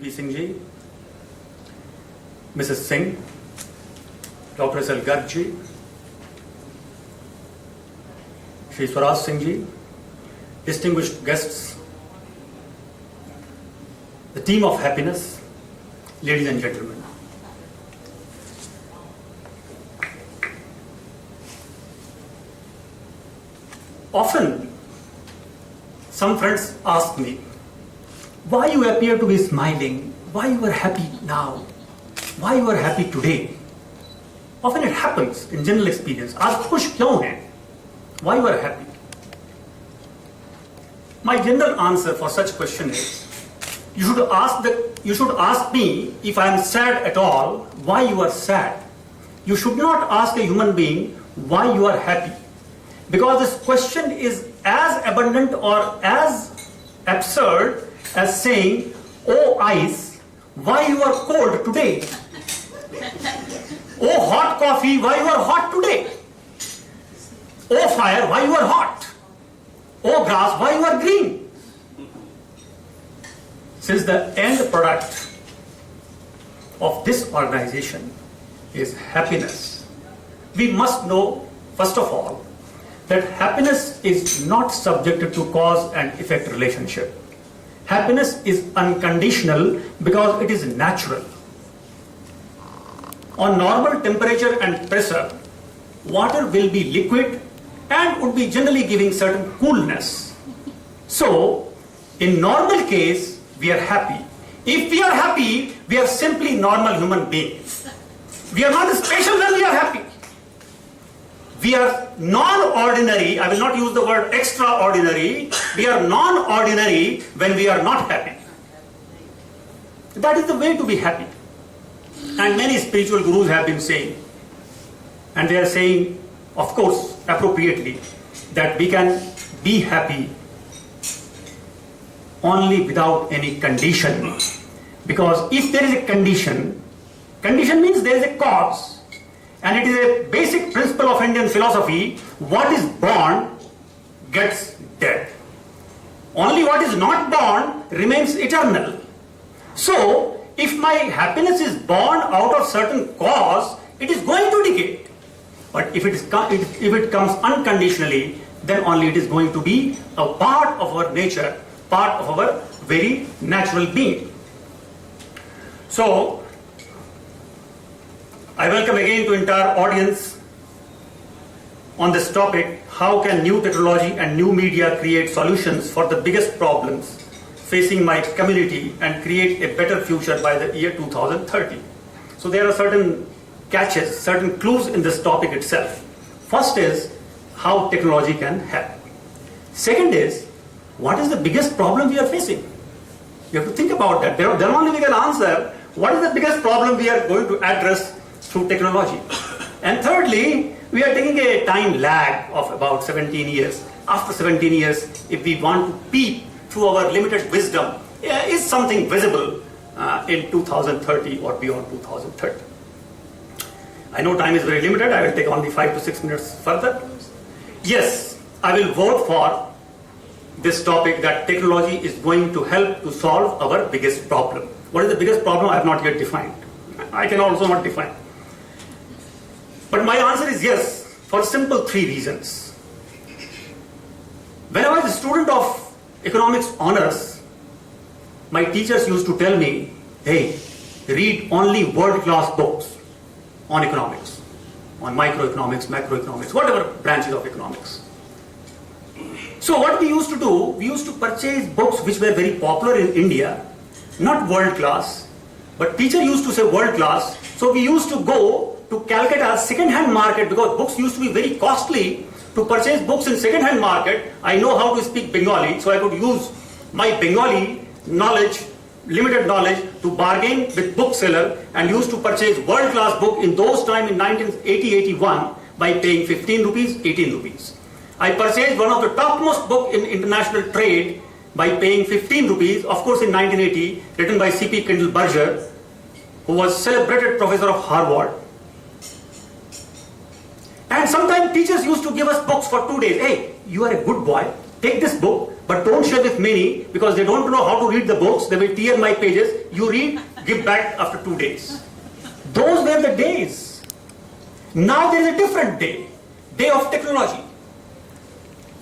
VP Singh ji, Mrs. Singh, Dr. S.L. Garg ji, Shri Swaraj Singh ji, distinguished guests, the team of happiness, ladies and gentlemen. Often, some friends ask me, why you appear to be smiling, why you are happy now, why you are happy today. Often it happens in general experience. Ask खुश क्यों हैं? Why you are happy? My general answer for such question is, you should ask me if I am sad at all, why you are sad. You should not ask a human being why you are happy, because this question is as abundant or as absurd as saying, oh ice, why you are cold today? Oh hot coffee, why you are hot today? Oh fire, why you are hot? Oh grass, why you are green? Since the end product of this organization is happiness, we must know, first of all, that happiness is not subjected to cause and effect relationship. Happiness is unconditional because it is natural. On normal temperature and pressure, water will be liquid and would be generally giving certain coolness. So, in normal case, we are happy. If we are happy, we are simply normal human beings. We are not special when we are happy. We are non-ordinary, I will not use the word extraordinary, we are non-ordinary when we are not happy. That is the way to be happy. And many spiritual gurus have been saying, and they are saying, of course, appropriately, that we can be happy only without any condition. Because if there is a condition means there is a cause. And it is a basic principle of Indian philosophy, what is born gets dead. Only what is not born remains eternal. So, if my happiness is born out of certain cause, it is going to decay. But if it comes unconditionally, then only it is going to be a part of our nature, part of our very natural being. So, I welcome again to entire audience on this topic, how can new technology and new media create solutions for the biggest problems facing my community and create a better future by the year 2030. So there are certain catches, certain clues in this topic itself. First is how technology can help. Second is, what is the biggest problem we are facing? You have to think about that. Then only we can answer what is the biggest problem we are going to address through technology. And thirdly, we are taking a time lag of about 17 years. After 17 years, if we want to peep through our limited wisdom, is something visible in 2030 or beyond 2030? I know time is very limited. I will take only 5 to 6 minutes further. Yes, I will vote for this topic that technology is going to help to solve our biggest problem. What is the biggest problem? I have not yet defined. I can also not define. But my answer is yes, for simple 3 reasons. When I was a student of economics honors, my teachers used to tell me, hey, read only world-class books on economics, on microeconomics, macroeconomics, whatever branches of economics. So what we used to do, we used to purchase books which were very popular in India, not world-class, but teacher used to say world-class, so we used to go to Calcutta second-hand market because books used to be very costly. To purchase books in second-hand market, I know how to speak Bengali, so I could use my Bengali knowledge, limited knowledge, to bargain with bookseller and used to purchase world-class book in those time in 1980-81 by paying 15 rupees, 18 rupees. I purchased one of the topmost book in international trade by paying 15 rupees, of course in 1980, written by C.P. Kendall Berger, who was celebrated professor of Harvard. And sometimes teachers used to give us books for 2 days. Hey, you are a good boy, take this book, but don't share with many because they don't know how to read the books. They will tear my pages. You read, give back after 2 days. Those were the days. Now there is a different day of technology.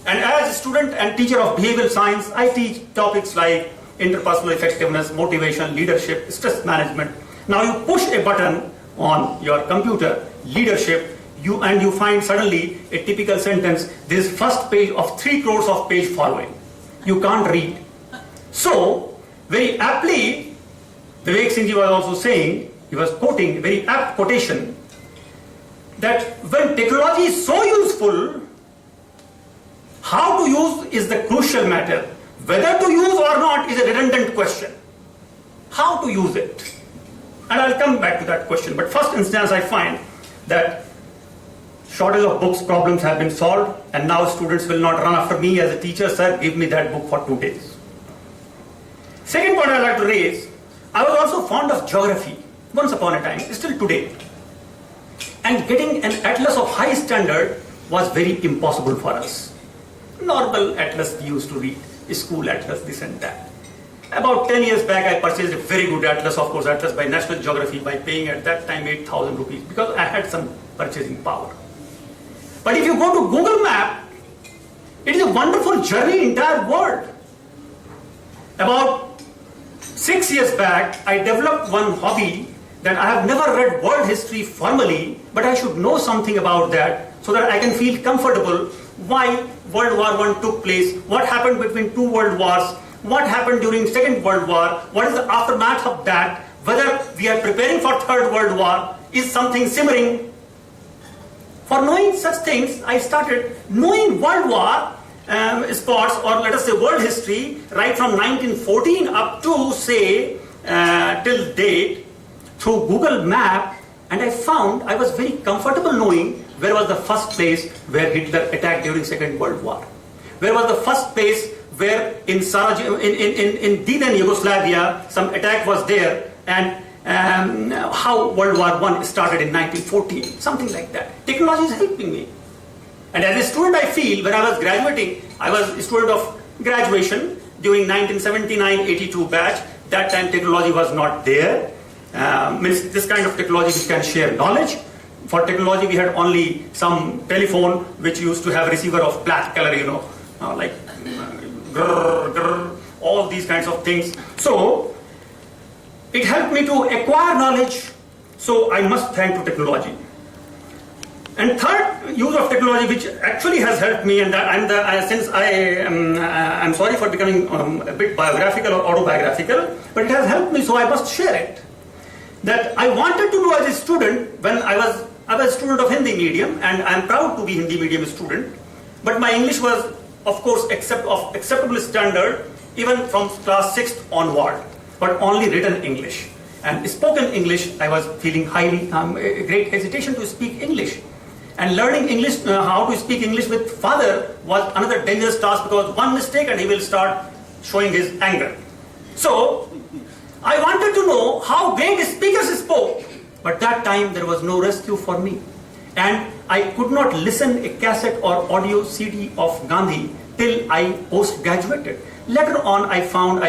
And as a student and teacher of behavioral science, I teach topics like interpersonal effectiveness, motivation, leadership, stress management. Now you push a button on your computer, leadership, and you find suddenly a typical sentence, this first page of 3 crores of page following. You can't read. So, very aptly, Vivek Singh ji was also saying, he was quoting a very apt quotation, that when technology is so useful, how to use is the crucial matter. Whether to use or not is a redundant question. How to use it? And I'll come back to that question. But first instance, I find that shortage of books problems have been solved, and now students will not run after me as a teacher, sir, give me that book for 2 days. Second point I'd like to raise, I was also fond of geography once upon a time, still today. And getting an atlas of high standard was very impossible for us. Normal atlas we used to read, school atlas, this and that. About 10 years back, I purchased a very good atlas, of course, atlas by National Geography, by paying at that time 8,000 rupees, because I had some purchasing power. But if you go to Google Map, it is a wonderful journey, entire world. About 6 years back, I developed one hobby that I have never read world history formally, but I should know something about that so that I can feel comfortable why World War I took place, what happened between 2 world wars, what happened during Second World War, what is the aftermath of that, whether we are preparing for Third World War, is something simmering. For knowing such things, I started knowing World War sports, or let us say world history, right from 1914 up to say till date through Google Map, and I found I was very comfortable knowing where was the first place where Hitler attacked during Second World War, where was the first place where in Sarajevo, in then Yugoslavia, some attack was there, and how World War I started in 1914, something like that. Technology is helping me. And as a student, I feel, when I was graduating, I was a student of graduation during 1979-82 batch. That time technology was not there. Means this kind of technology which can share knowledge. For technology, we had only some telephone which used to have a receiver of black color, like grrr, grrr, all these kinds of things. So it helped me to acquire knowledge. So I must thank to technology. And third use of technology, which actually has helped me, and since I'm sorry for becoming a bit biographical or autobiographical, but it has helped me, so I must share it. That I wanted to do as a student when I was a student of Hindi medium, and I'm proud to be Hindi medium student. But my English was, of course, of acceptable standard, even from class 6th onward, but only written English. And spoken English, I was feeling highly great hesitation to speak English. And learning English, how to speak English with father was another dangerous task, because one mistake and he will start showing his anger. So I wanted to know how great speakers spoke, but that time there was no rescue for me. And I could not listen a cassette or audio CD of Gandhi till I post-graduated. Later on I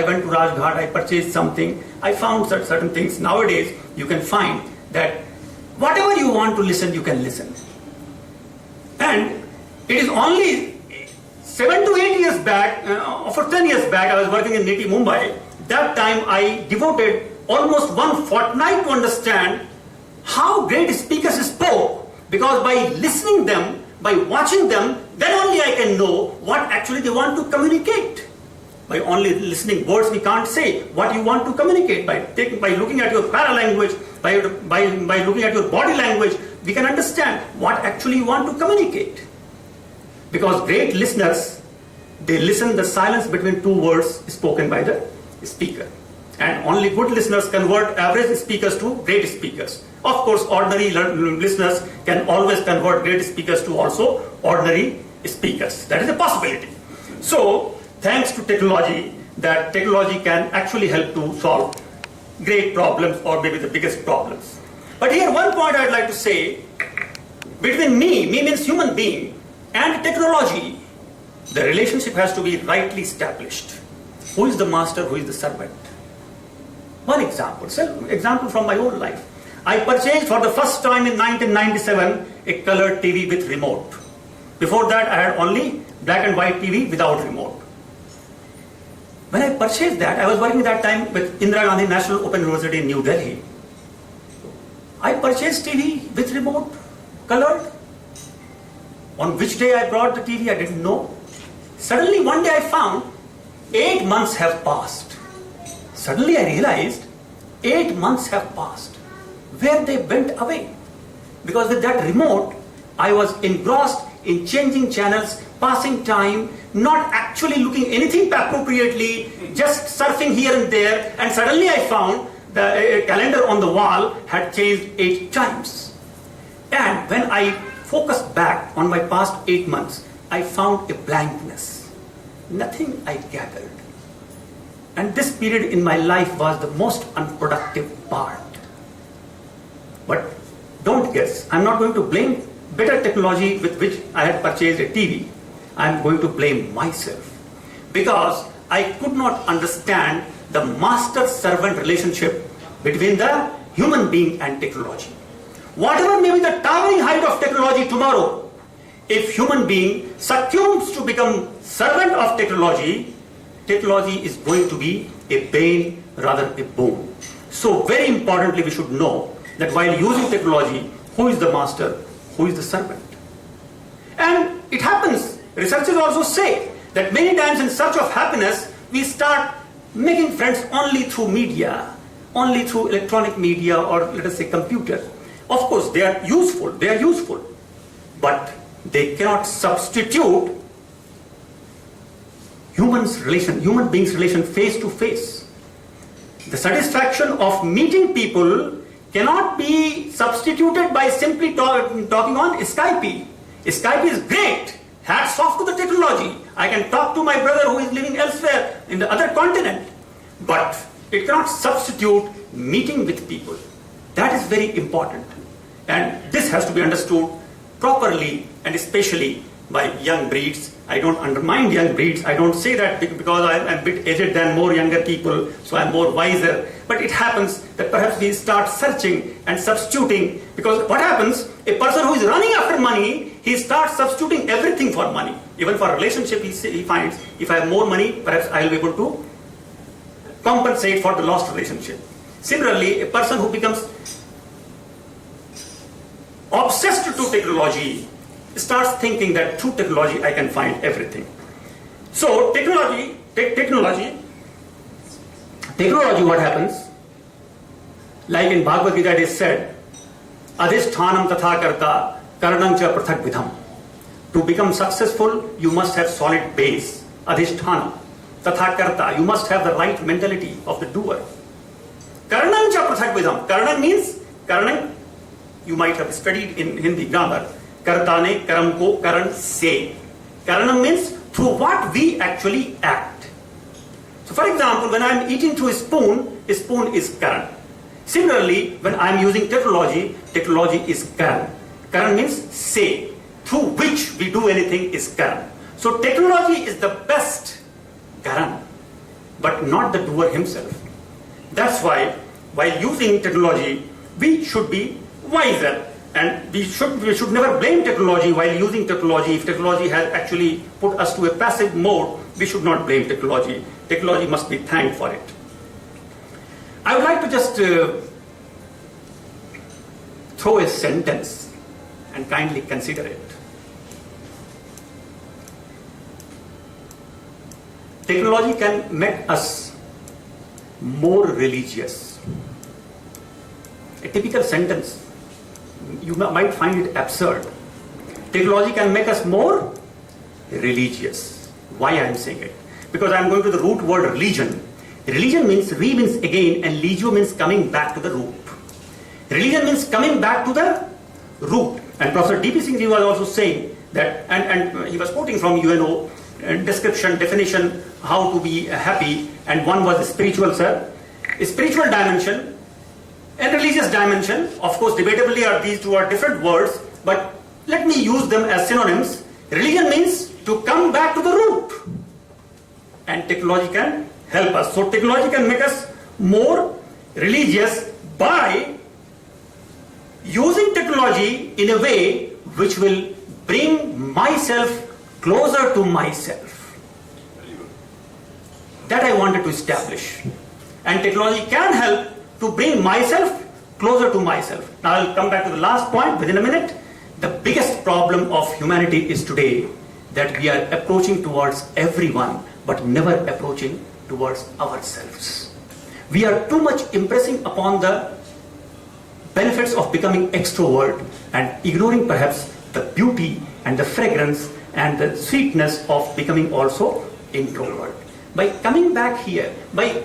went to Rajghat, I purchased something, I found certain things. Nowadays you can find that whatever you want to listen, you can listen. And it is only 7 to 8 years back, for 10 years back, I was working in NITI Mumbai. That time I devoted almost one fortnight to understand how great speakers spoke, because by listening them, by watching them, then only I can know what actually they want to communicate. By only listening words, we can't say what you want to communicate. By looking at your paralanguage, by looking at your body language, we can understand what actually you want to communicate. Because great listeners, they listen the silence between 2 words spoken by the speaker. And only good listeners convert average speakers to great speakers. Of course, ordinary listeners can always convert great speakers to also ordinary speakers. That is a possibility. So, thanks to technology, that technology can actually help to solve great problems, or maybe the biggest problems. But here one point I'd like to say, between me means human being, and technology, the relationship has to be rightly established. Who is the master, who is the servant? One example, example from my own life. I purchased for the first time in 1997 a colored TV with remote. Before that, I had only black and white TV without remote. When I purchased that, I was working that time with Indira Gandhi National Open University in New Delhi. I purchased TV with remote, colored. On which day I brought the TV, I didn't know. Suddenly one day I found 8 months have passed. Suddenly I realized 8 months have passed. Where they went away. Because with that remote, I was engrossed in changing channels, passing time, not actually looking anything appropriately, just surfing here and there, and suddenly I found the calendar on the wall had changed 8 times. And when I focused back on my past 8 months, I found a blankness. Nothing I gathered. And this period in my life was the most unproductive part. But don't guess, I'm not going to blame better technology with which I had purchased a TV. I'm going to blame myself. Because I could not understand the master-servant relationship between the human being and technology. Whatever may be the towering height of technology tomorrow, if human being succumbs to become servant of technology, technology is going to be a bane rather a boon. So very importantly, we should know that while using technology, who is the master, who is the servant? And it happens, researchers also say that many times in search of happiness, we start making friends only through media, only through electronic media or let us say computer. Of course, they are useful, but they cannot substitute human beings' relation face to face. The satisfaction of meeting people cannot be substituted by simply talking on Skype. Skype is great. Hats off to the technology. I can talk to my brother who is living elsewhere in the other continent. But it cannot substitute meeting with people. That is very important. And this has to be understood properly and especially by young breeds. I don't undermine young breeds. I don't say that because I'm a bit aged than more younger people, so I'm more wiser. But it happens that perhaps we start searching and substituting, because what happens, a person who is running after money, he starts substituting everything for money. Even for a relationship, he finds, if I have more money, perhaps I'll be able to compensate for the lost relationship. Similarly, a person who becomes obsessed to technology starts thinking that through technology I can find everything. So technology, what happens? Like in Bhagavad Gita it is said, adhishthanam tatha karta karanam cha prathak vidham. To become successful, you must have solid base. Adhishthanam tatha karta, you must have the right mentality of the doer. Karanam cha prathak vidham. Karanam means, karanam, you might have studied in Hindi grammar. Kartane karam ko karan se. Karanam means through what we actually act. So for example, when I am eating through a spoon is karan. Similarly, when I am using technology is karan. Karan means say. Through which we do anything is karan. So technology is the best karan, but not the doer himself. That's why, while using technology, we should be wiser. And we should never blame technology while using technology. If technology has actually put us to a passive mode, we should not blame technology. Technology must be thanked for it. I would like to just throw a sentence and kindly consider it. Technology can make us more religious. A typical sentence. You might find it absurd. Technology can make us more religious. Why I am saying it? Because I am going to the root word religion. Religion means means again, and legio means coming back to the root. Religion means coming back to the root. And Professor D.P. Singh ji was also saying that, and he was quoting from UNO description, definition, how to be happy, and one was spiritual, sir. A spiritual dimension and religious dimension, of course, debatably these two are different words, but let me use them as synonyms. Religion means to come back to the root. And technology can help us. So technology can make us more religious by using technology in a way which will bring myself closer to myself. That I wanted to establish. And technology can help to bring myself closer to myself. Now I'll come back to the last point within a minute. The biggest problem of humanity is today that we are approaching towards everyone but never approaching towards ourselves. We are too much impressing upon the benefits of becoming extrovert and ignoring perhaps the beauty and the fragrance and the sweetness of becoming also introvert. By coming back here, by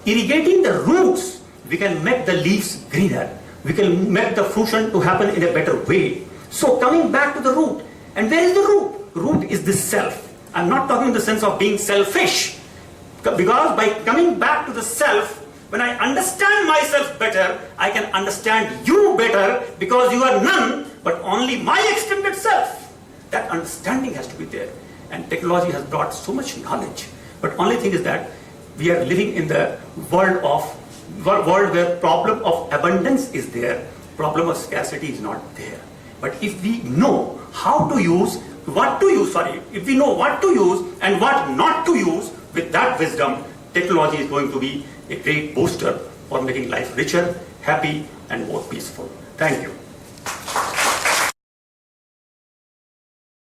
irrigating the roots, we can make the leaves greener. We can make the fruition to happen in a better way. So coming back to the root. And where is the root? Root is the self. I'm not talking in the sense of being selfish. Because by coming back to the self, when I understand myself better, I can understand you better because you are none but only my extended self. That understanding has to be there. And technology has brought so much knowledge. But only thing is that we are living in the world where problem of abundance is there, problem of scarcity is not there. But if we know how to use, if we know what to use and what not to use, with that wisdom, technology is going to be a great booster for making life richer, happy, and more peaceful. Thank you.